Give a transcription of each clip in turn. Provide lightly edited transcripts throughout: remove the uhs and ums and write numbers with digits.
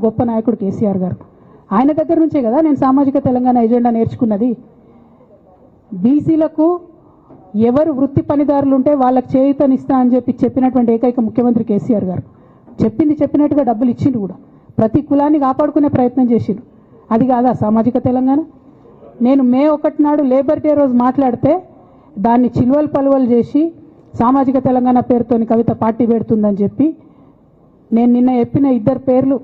గొప్ప నాయకుడు కేసీఆర్ గారు. ఆయన దగ్గర నుంచే కదా నేను సామాజిక తెలంగాణ ఎజెండా నేర్చుకున్నది. బీసీలకు ఎవరు వృత్తి పనిదారులు ఉంటే వాళ్ళకి చేయూతనిస్తా అని చెప్పినటువంటి ఏకైక ముఖ్యమంత్రి కేసీఆర్ గారు. చెప్పినట్టుగా డబ్బులు ఇచ్చిండు కూడా. ప్రతి కులాన్ని కాపాడుకునే ప్రయత్నం చేసిండు. అది కాదా సామాజిక తెలంగాణ? నేను మే 1 నాడు లేబర్ డే రోజు మాట్లాడితే దాన్ని చిల్వలు పలువలు చేసి సామాజిక తెలంగాణ పేరుతోని కవిత పార్టీ పెడుతుందని చెప్పి నేను నిన్న చెప్పిన 2 పేర్లు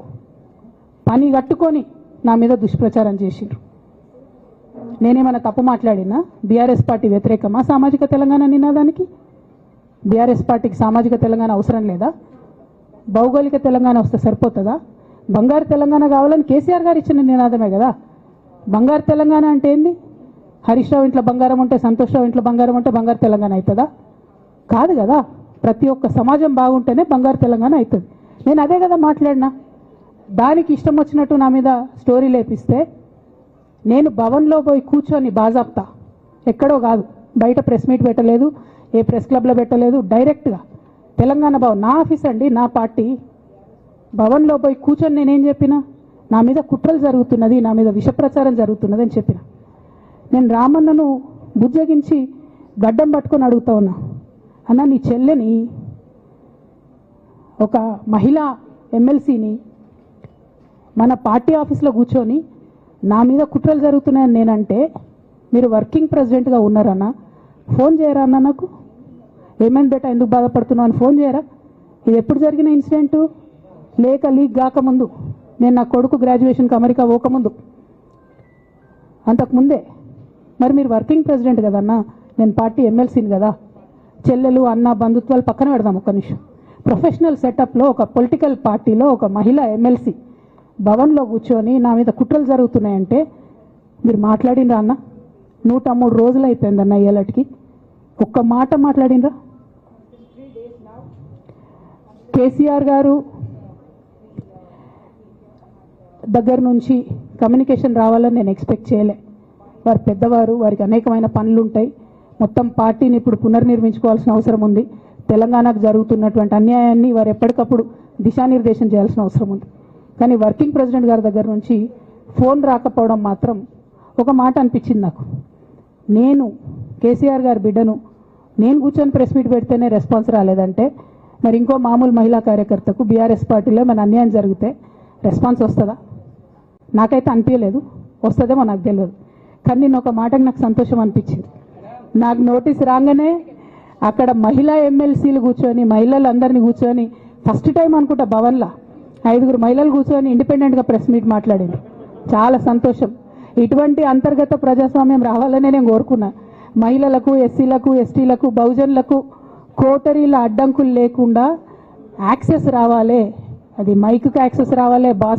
పని కట్టుకొని నా మీద దుష్ప్రచారం చేసిండ్రు. నేనేమైనా తప్పు మాట్లాడినా? బీఆర్ఎస్ పార్టీ వ్యతిరేకమా సామాజిక తెలంగాణ నినాదానికి? బీఆర్ఎస్ పార్టీకి సామాజిక తెలంగాణ అవసరం లేదా? భౌగోళిక తెలంగాణ వస్తే సరిపోతుందా? బంగారు తెలంగాణ కావాలని కేసీఆర్ గారు ఇచ్చిన నినాదమే కదా. బంగారు తెలంగాణ అంటే ఏంది? హరీష్ రావు ఇంట్లో బంగారం ఉంటే, సంతోష్ రావు ఇంట్లో బంగారం ఉంటే బంగారు తెలంగాణ అవుతుందా? కాదు కదా. ప్రతి ఒక్క సమాజం బాగుంటేనే బంగారు తెలంగాణ అవుతుంది. నేను అదే కదా మాట్లాడినా. దానికి ఇష్టం వచ్చినట్టు నా మీద స్టోరీ లేపిస్తే నేను భవన్లో పోయి కూర్చొని బాజాప్తా, ఎక్కడో కాదు, బయట ప్రెస్ మీట్ పెట్టలేదు, ఏ ప్రెస్ క్లబ్లో పెట్టలేదు, డైరెక్ట్గా తెలంగాణ భవన్ నా ఆఫీస్ అండి, నా పార్టీ భవన్లో పోయి కూర్చొని నేనేం చెప్పినా? నా మీద కుట్రలు జరుగుతున్నది, నా మీద విషప్రచారం జరుగుతున్నది అని చెప్పిన. నేను రామన్నను బుజ్జగించి గడ్డం పట్టుకొని అడుగుతా ఉన్నా, అన్న నీ చెల్లెని, ఒక మహిళా ఎమ్మెల్సీని మన పార్టీ ఆఫీస్లో కూర్చొని నా మీద కుట్రలు జరుగుతున్నాయని నేనంటే మీరు వర్కింగ్ ప్రెసిడెంట్గా ఉన్నారన్న, ఫోన్ చేయరా అన్న నాకు? ఏమైంది బేటా, ఎందుకు బాధపడుతున్నావు అని ఫోన్ చేయరా? ఇది ఎప్పుడు జరిగిన ఇన్సిడెంటు? లేక లీక్ కాకముందు, నేను నా కొడుకు గ్రాడ్యుయేషన్కి అమెరికా పోకముందు, అంతకుముందే. మరి మీరు వర్కింగ్ ప్రెసిడెంట్ కదన్నా, నేను పార్టీ ఎమ్మెల్సీని కదా. చెల్లెలు అన్న బంధుత్వాలు పక్కన పెడదాం ఒక్క నిమిషం. ప్రొఫెషనల్ సెటప్లో ఒక పొలిటికల్ పార్టీలో ఒక మహిళా ఎమ్మెల్సీ భవన్లో కూర్చొని నా మీద కుట్రలు జరుగుతున్నాయంటే మీరు మాట్లాడినరా అన్న? 103 రోజులు అయిపోయిందన్న ఇయ్యాలటికి, ఒక్క మాట మాట్లాడినరా? కేసీఆర్ గారు దగ్గర నుంచి కమ్యూనికేషన్ రావాలని నేను ఎక్స్పెక్ట్ చేయలే. వారు పెద్దవారు, వారికి అనేకమైన పనులు ఉంటాయి. మొత్తం పార్టీని ఇప్పుడు పునర్నిర్మించుకోవాల్సిన అవసరం ఉంది. తెలంగాణకు జరుగుతున్నటువంటి అన్యాయాన్ని వారు ఎప్పటికప్పుడు దిశానిర్దేశం చేయాల్సిన అవసరం ఉంది. కానీ వర్కింగ్ ప్రెసిడెంట్ గారి దగ్గర నుంచి ఫోన్ రాకపోవడం మాత్రం ఒక మాట అనిపించింది నాకు. నేను కేసీఆర్ గారి బిడ్డను, నేను కూర్చొని ప్రెస్ మీట్ పెడితేనే రెస్పాన్స్ రాలేదంటే మరి ఇంకో మామూలు మహిళా కార్యకర్తకు బీఆర్ఎస్ పార్టీలో మన అన్యాయం జరిగితే రెస్పాన్స్ వస్తుందా? నాకైతే అనిపించలేదు. వస్తుందేమో నాకు తెలియదు. కానీ నేను ఒక మాటకు నాకు సంతోషం అనిపించింది. నాకు నోటీస్ రాగానే అక్కడ మహిళా ఎమ్మెల్సీలు కూర్చొని, మహిళలందరినీ కూర్చొని, ఫస్ట్ టైం అనుకుంటా భవన్లో 5 మహిళలు కూర్చొని ఇండిపెండెంట్గా ప్రెస్ మీట్ మాట్లాడింది. చాలా సంతోషం. ఇటువంటి అంతర్గత ప్రజాస్వామ్యం రావాలనే నేను కోరుకున్నా. మహిళలకు, ఎస్సీలకు, ఎస్టీలకు, బహుజనులకు కోటరీల అడ్డంకులు లేకుండా యాక్సెస్ రావాలి. అది మైక్కి యాక్సెస్ రావాలి,